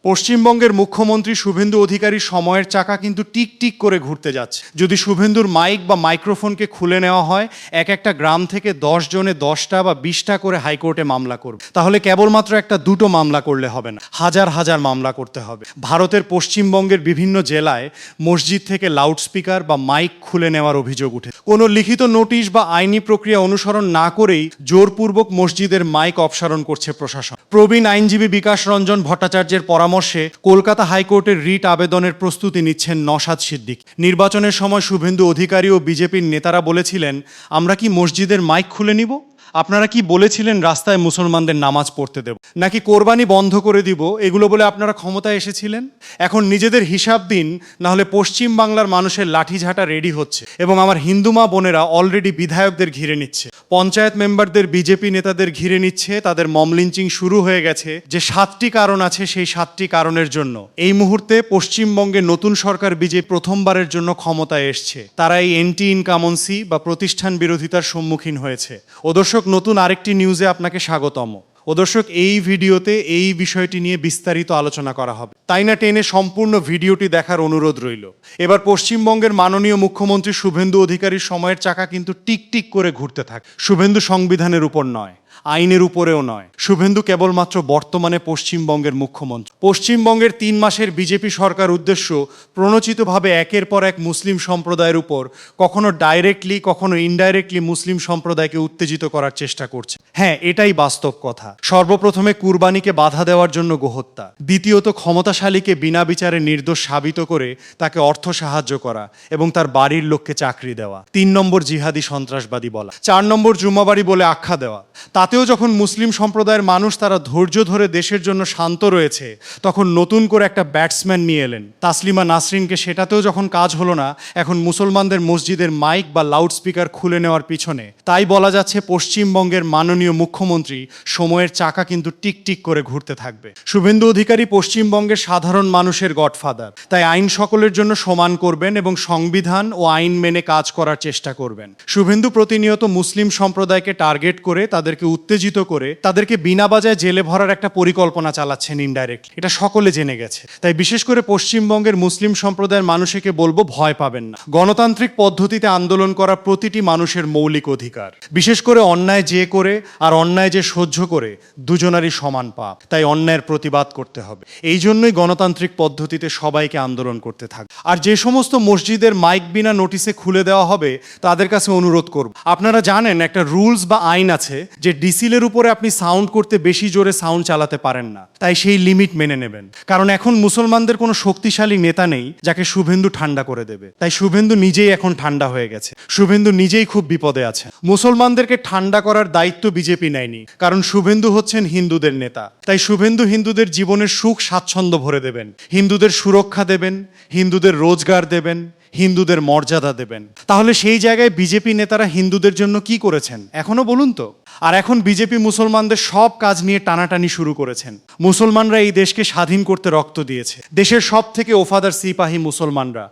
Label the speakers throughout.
Speaker 1: পশ্চিমবঙ্গের মুখ্যমন্ত্রী শুভেন্দু অধিকারীর সময়ের চাকা কিন্তু টিক টিক করে ঘুরতে যাচ্ছে। যদি শুভেন্দুর মাইক বা মাইক্রোফোনকে খুলে নেওয়া হয়, এক একটা গ্রাম থেকে 10 জনে 10টা বা 20টা করে হাইকোর্টে মামলা করবে। তাহলে কেবলমাত্র একটা দুটো মামলা করলে হবে না, হাজার হাজার মামলা করতে হবে। ভারতের পশ্চিমবঙ্গের বিভিন্ন জেলায় মসজিদ থেকে লাউডস্পিকার বা মাইক খুলে নেওয়ার অভিযোগ উঠে। কোনো লিখিত নোটিশ বা আইনি প্রক্রিয়া অনুসরণ না করেই জোরপূর্বক মসজিদের মাইক অপসারণ করছে প্রশাসন। প্রবীণ আইনজীবী বিকাশ রঞ্জন ভট্টাচার্যের পরামর্শে কলকাতা হাইকোর্টের রিট আবেদনের প্রস্তুতি নিচ্ছেন নওশাদ সিদ্দিক। নির্বাচনের সময় শুভেন্দু অধিকারী ও বিজেপির নেতারা বলেছিলেন, আমরা কি মসজিদের মাইক খুলে নিব? আপনারা কি বলেছিলেন রাস্তায় মুসলমানদের নামাজ পড়তে দেব, নাকি কোরবানি বন্ধ করে দিব, এগুলো বলে আপনারা ক্ষমতায় এসেছিলেন? এখন নিজেদের হিসাব দিন, নাহলে পশ্চিম বাংলার মানুষের লাঠিঝাঁটা রেডি হচ্ছে এবং আমার হিন্দু মা বোনেরা অলরেডি বিধায়কদের ঘিরে নিচ্ছে, পঞ্চায়েত মেম্বারদের বিজেপি নেতাদের ঘিরে নিচ্ছে। তাদের মম লিঞ্চিং শুরু হয়ে গেছে। যে 7টি কারণ আছে, সেই 7টি কারণের জন্য এই মুহূর্তে পশ্চিমবঙ্গে নতুন সরকার বিজেপি প্রথমবারের জন্য ক্ষমতায় এসছে। তারা এই এন্টি ইনকামন্সি বা প্রতিষ্ঠান বিরোধিতার সম্মুখীন হয়েছে। ও দর্শক, নতুন আরেকটি নিউজে আপনাকে স্বাগতম। ও দর্শক, এই ভিডিওতে এই বিষয়টি নিয়ে বিস্তারিত আলোচনা করা হবে, তাই না টেনে সম্পূর্ণ ভিডিওটি দেখার অনুরোধ রইল। এবার পশ্চিমবঙ্গের মাননীয় মুখ্যমন্ত্রী শুভেন্দু অধিকারীর সময়ের চাকা কিন্তু টিক টিক করে ঘুরতে থাকে। শুভেন্দু সংবিধানের উপর নয়, আইনের উপরেও নয়। শুভেন্দু কেবলমাত্র বর্তমানে পশ্চিমবঙ্গের মুখ্যমন্ত্রী। পশ্চিমবঙ্গের 3 মাসের বিজেপি সরকার উদ্দেশ্য প্রণোচিতভাবে একের পর এক মুসলিম সম্প্রদায়ের উপর কখনো ডাইরেক্টলি কখনো ইনডাইরেক্টলি মুসলিম সম্প্রদায়কে উত্তেজিত করার চেষ্টা করছে। হ্যাঁ, এটাই বাস্তব কথা। সর্বপ্রথমে কুরবানিকে বাধা দেওয়ার জন্য গোহত্যা, দ্বিতীয়ত ক্ষমতাশালীকে বিনা বিচারে নির্দোষ সাবিত করে তাকে অর্থ সাহায্য করা এবং তার বাড়ির লোককে চাকরি দেওয়া, 3 নম্বর জিহাদি সন্ত্রাসবাদী বলা, 4 নম্বর জুম্মাবাড়ি বলে আখ্যা দেওয়া। তাতেও যখন মুসলিম সম্প্রদায়ের মানুষ তারা ধৈর্য ধরে দেশের জন্য শান্ত রয়েছে, তখন নতুন করে একটা ব্যাটসম্যান নিয়ে এলেন তাসলিমা নাসরিনকে। সেটাতেও যখন কাজ হলো না, এখন মুসলমানদের মসজিদের মাইক বা লাউডস্পিকার খুলে নেওয়ার পিছনে। তাই বলা যাচ্ছে পশ্চিমবঙ্গের মাননীয় মুখ্যমন্ত্রী সময়ের চাকা কিন্তু টিক টিক করে ঘুরতে থাকবে। শুভেন্দু অধিকারী পশ্চিমবঙ্গের সাধারণ মানুষের গডফাদার, তাই আইন সকলের জন্য সমান করবেন এবং সংবিধান ও আইন মেনে কাজ করার চেষ্টা করবেন। শুভেন্দু প্রতিনিয়ত মুসলিম সম্প্রদায়কে টার্গেট করে তাদেরকে উত্তেজিত করে তাদেরকে বিনা বাজায় জেলে ভরার একটা পরিকল্পনা চালাচ্ছেন ইনডাইরেক্টলি। এটা সকলে জেনে গেছে। তাই বিশেষ করে পশ্চিমবঙ্গের মুসলিম সম্প্রদায়ের মানুষকে বলবো, ভয় পাবেন না। গণতান্ত্রিক পদ্ধতিতে আন্দোলন করা প্রতিটি মানুষের মৌলিক অধিকার। বিশেষ করে অন্যায় যে করে আর অন্যায় যে সহ্য করে, দুজনারই সমান পাপ। তাই অন্যায়ের প্রতিবাদ করতে হবে। এই জন্যই গণতান্ত্রিক পদ্ধতিতে সবাইকে আন্দোলন করতে থাকবে। আর যে সমস্ত মসজিদের মাইক বিনা নোটিশে খুলে দেওয়া হবে, তাদের কাছে অনুরোধ করব, আপনারা জানেন একটা রুলস বা আইন আছে যে ডিসিলের উপরে আপনি সাউন্ড করতে বেশি জোরে সাউন্ড চালাতে পারেন না। তাই সেই লিমিট মেনে নেবেন। কারণ এখন মুসলমানদের কোনো শক্তিশালী নেতা নেই যাকে শুভেন্দু ঠান্ডা করে দেবে। তাই শুভেন্দু নিজেই এখন ঠান্ডা হয়ে গেছে। শুভেন্দু নিজেই খুব বিপদে আছে। মুসলমানদেরকে ঠান্ডা করার দায়িত্ব বিজেপি নেয়নি, কারণ শুভেন্দু হচ্ছেন হিন্দুদের নেতা। তাই শুভেন্দু হিন্দুদের জীবনের সুখ স্বাচ্ছন্দ্য ভরে দেবেন, হিন্দুদের সুরক্ষা দেবেন, হিন্দুদের রোজগার দেবেন, হিন্দুদের মর্যাদা দেবেন। তাহলে সেই জায়গায় বিজেপি নেতারা হিন্দুদের জন্য কি করেছেন এখনো বলুন তো? আর এখন বিজেপি মুসলমানদের সব কাজ নিয়ে টানাটানি শুরু করেছেন। মুসলমানরা এই দেশকে স্বাধীন করতে রক্ত দিয়েছে। দেশের সব থেকে ওফাদার সিপাহী মুসলমানরা।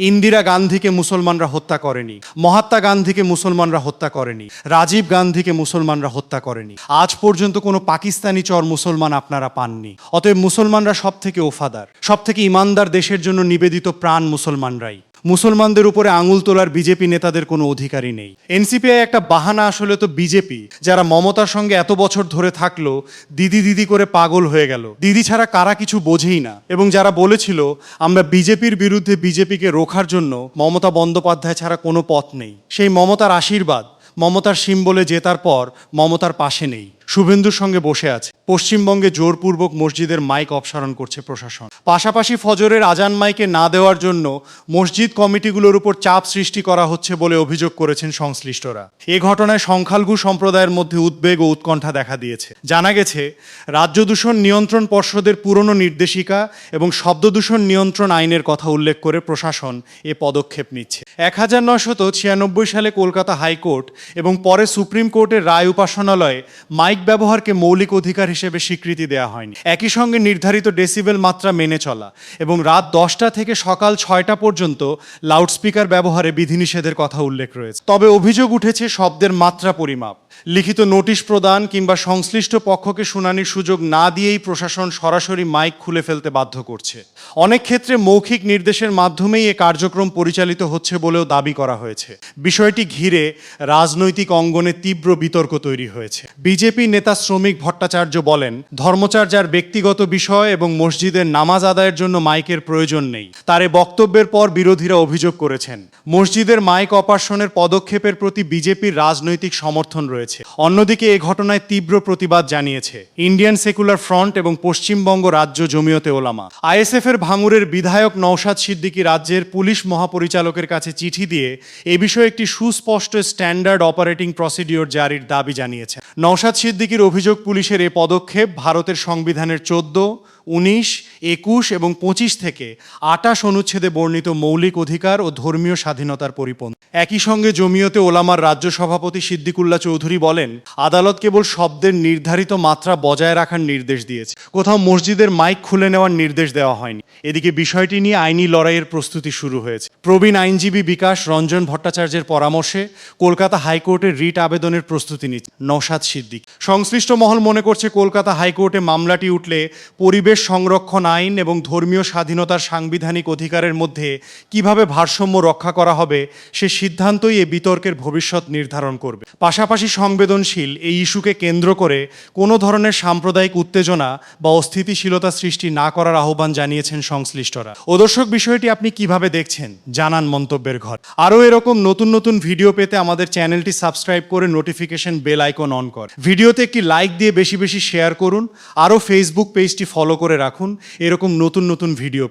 Speaker 1: ইন্দিরা গান্ধীকে মুসলমানরা হত্যা করেনি, মহাত্মা গান্ধীকে মুসলমানরা হত্যা করেনি, রাজীব গান্ধীকে মুসলমানরা হত্যা করেনি। আজ পর্যন্ত কোনো পাকিস্তানি চর মুসলমান আপনারা পাননি। অতএব মুসলমানরা সব থেকে ওফাদার, সব থেকে ইমানদার, দেশের জন্য নিবেদিত প্রাণ মুসলমানরাই। মুসলমানদের উপরে আঙুল তোলার বিজেপি নেতাদের কোনো অধিকারই নেই। এনসিপিআই একটা বাহানা, আসলে তো বিজেপি যারা মমতার সঙ্গে এত বছর ধরে থাকলো, দিদি দিদি করে পাগল হয়ে গেল। দিদি ছাড়া কারা কিছু বোঝেই না। এবং যারা বলেছিল আমরা বিজেপির বিরুদ্ধে বিজেপিকে রোখার জন্য মমতা বন্দ্যোপাধ্যায় ছাড়া কোনো পথ নেই, সেই মমতার আশীর্বাদ, মমতার সিম্বলে জেতার পর মমতার পাশে নেই, শুভেন্দুর সঙ্গে বসে আছে। পশ্চিমবঙ্গে জোরপূর্বক মসজিদের মাইক অপসারণ করছে প্রশাসন। পাশাপাশি ফজরের আজান মাইকে না দেওয়ার জন্য মসজিদ কমিটিগুলোর উপর চাপ সৃষ্টি করা হচ্ছে বলে অভিযোগ করেছেন সংশ্লিষ্টরা। এ ঘটনায় সংখ্যালঘু সম্প্রদায়ের মধ্যে উদ্বেগ ও উৎকণ্ঠা দেখা দিয়েছে। জানা গেছে রাজ্য দূষণ নিয়ন্ত্রণ পর্ষদের পুরনো নির্দেশিকা এবং শব্দ দূষণ নিয়ন্ত্রণ আইনের কথা উল্লেখ করে প্রশাসন এ পদক্ষেপ নিচ্ছে। 1996 সালে কলকাতা হাইকোর্ট এবং পরে সুপ্রিম কোর্টের রায় উপাসনালয়ে মাইক ব্যবহারকে মৌলিক অধিকার হিসেবে স্বীকৃতি দেওয়া হয়নি। একই সঙ্গে নির্ধারিত ডেসিবেল মাত্রা মেনে চলা এবং রাত 10টা থেকে সকাল 6টা পর্যন্ত লাউডস্পিকার ব্যবহারে বিধিনিষেধের কথা উল্লেখ রয়েছে। তবে অভিযোগ উঠেছে শব্দের মাত্রা পরিমাপ, লিখিত নোটিশ প্রদান কিংবা সংশ্লিষ্ট পক্ষকে শুনানির সুযোগ না দিয়েই প্রশাসন সরাসরি মাইক খুলে ফেলতে বাধ্য করছে। অনেক ক্ষেত্রে মৌখিক নির্দেশের মাধ্যমেই এ কার্যক্রম পরিচালিত হচ্ছে বলেও দাবি করা হয়েছে। বিষয়টি ঘিরে রাজনৈতিক অঙ্গনে তীব্র বিতর্ক তৈরি হয়েছে। বিজেপি নেতা শ্রমিক ভট্টাচার্য বলেন, ধর্মচর্যার ব্যক্তিগত বিষয় এবং মসজিদের নামাজ আদায়ের জন্য মাইকের প্রয়োজন নেই। তার এ বক্তব্যের পর বিরোধীরা অভিযোগ করেছেন, মসজিদের মাইক অপারেশনের পদক্ষেপের প্রতি বিজেপির রাজনৈতিক সমর্থন রয়েছে। অন্যদিকে এ ঘটনায় তীব্র প্রতিবাদ জানিয়েছে ইন্ডিয়ান সেকুলার ফ্রন্ট এবং পশ্চিমবঙ্গ রাজ্য জমিয়তে ওলামা। আইএসএফ এর ভাঙুরের বিধায়ক নওশাদ সিদ্দিকী রাজ্যের পুলিশ মহাপরিচালকের কাছে চিঠি দিয়ে এ বিষয়ে একটি সুস্পষ্ট স্ট্যান্ডার্ড অপারেটিং প্রসিডিওর জারির দাবি জানিয়েছেন। নওশাদ সিদ্দিকীর অভিযোগ, পুলিশের এ পদক্ষেপ ভারতের সংবিধানের 14, 19, 21 এবং 25 থেকে 28 অনুচ্ছেদে বর্ণিত মৌলিক অধিকার ও ধর্মীয় স্বাধীনতার পরিপন্থী। একই সঙ্গে জমিয়তে ওলামার রাজ্য সভাপতি সিদ্দিকুল্লাহ চৌধুরী বলেন, আদালত কেবল শব্দের নির্ধারিত মাত্রা বজায় রাখার নির্দেশ দিয়েছে, কোথাও মসজিদের মাইক খুলে নেওয়ার নির্দেশ দেওয়া হয়নি। এদিকে বিষয়টি নিয়ে আইনি লড়াইয়ের প্রস্তুতি শুরু হয়েছে। প্রবীণ আইনজীবী বিকাশ রঞ্জন ভট্টাচার্যের পরামর্শে কলকাতা হাইকোর্টের রিট আবেদনের প্রস্তুতি নিচ্ছে নওশাদ সিদ্দিকী। সংশ্লিষ্ট মহল মনে করছে, কলকাতা হাইকোর্টে মামলাটি উঠলে পরিবেশ সংরক্ষণ আইন এবং ধর্মীয় স্বাধীনতার সাংবিধানিক অধিকারের মধ্যে কিভাবে ভারসাম্য রক্ষা করা হবে সে সিদ্ধান্তই এ বিতর্কের ভবিষ্যৎ নির্ধারণ করবে। পাশাপাশি সংবেদনশীল এই ইস্যুকে কেন্দ্র করে কোনো ধরনের সাম্প্রদায়িক উত্তেজনা বা অস্থিতিশীলতা সৃষ্টি না করার আহ্বান জানিয়েছেন সংশ্লিষ্টরা। ও দর্শক, বিষয়টি আপনি কিভাবে দেখছেন জানান মন্তব্যের ঘর। আরও এরকম নতুন নতুন ভিডিও পেতে আমাদের চ্যানেলটি সাবস্ক্রাইব করে নোটিফিকেশন বেল আইকন অন কর। ভিডিওতে একটি লাইক দিয়ে বেশি বেশি শেয়ার করুন। আরও ফেসবুক পেজটি ফলো করে রাখুন এরকম নতুন নতুন ভিডিও।